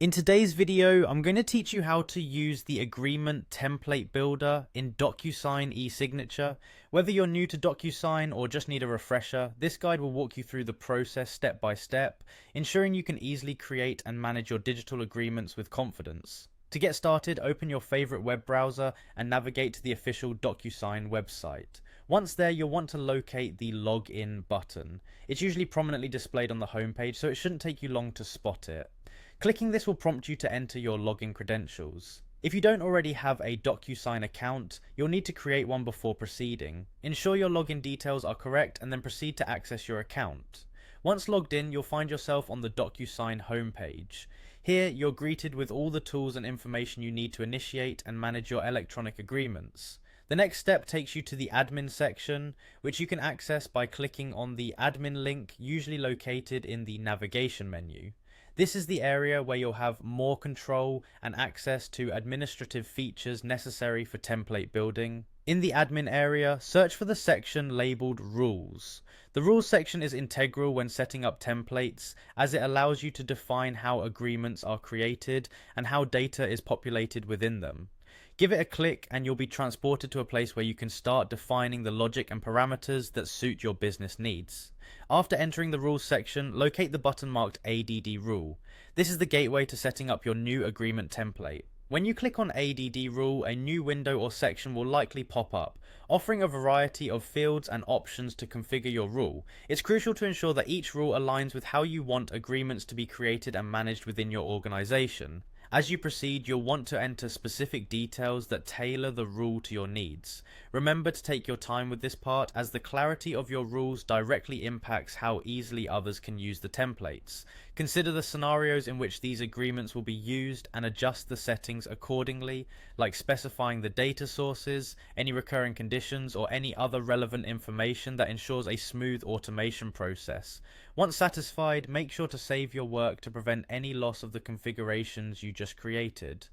In today's video, I'm going to teach you how to use the agreement template builder in Docusign Esignature. Whether you're new to Docusign or just need a refresher, this guide will walk you through the process step by step, ensuring you can easily create and manage your digital agreements with confidence. To get started, open your favorite web browser and navigate to the official Docusign website. Once there, you'll want to locate the Login button. It's usually prominently displayed on the homepage, so it shouldn't take you long to spot it. Clicking this will prompt you to enter your login credentials. If you don't already have a Docusign account, you'll need to create one before proceeding. Ensure your login details are correct and then proceed to access your account. Once logged in, you'll find yourself on the Docusign homepage. Here, you're greeted with all the tools and information you need to initiate and manage your electronic agreements. The next step takes you to the admin section, which you can access by clicking on the admin link, usually located in the navigation menu. This is the area where you'll have more control and access to administrative features necessary for template building. In the admin area, search for the section labeled Rules. The Rules section is integral when setting up templates, as it allows you to define how agreements are created and how data is populated within them. Give it a click and you'll be transported to a place where you can start defining the logic and parameters that suit your business needs. After entering the Rules section, locate the button marked ADD Rule. This is the gateway to setting up your new agreement template. When you click on ADD Rule, a new window or section will likely pop up, offering a variety of fields and options to configure your rule. It's crucial to ensure that each rule aligns with how you want agreements to be created and managed within your organization. As you proceed, you'll want to enter specific details that tailor the rule to your needs. Remember to take your time with this part, as the clarity of your rules directly impacts how easily others can use the templates. Consider the scenarios in which these agreements will be used and adjust the settings accordingly, like specifying the data sources, any recurring conditions, or any other relevant information that ensures a smooth automation process. Once satisfied, make sure to save your work to prevent any loss of the configurations you just created.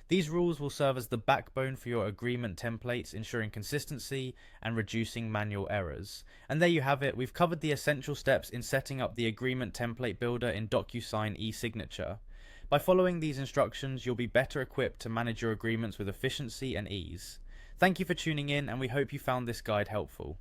These rules will serve as the backbone for your agreement templates, ensuring consistency and reducing manual errors. And there you have it, we've covered the essential steps in setting up the agreement template builder in Docusign Esignature. By following these instructions, you'll be better equipped to manage your agreements with efficiency and ease. Thank you for tuning in, and we hope you found this guide helpful.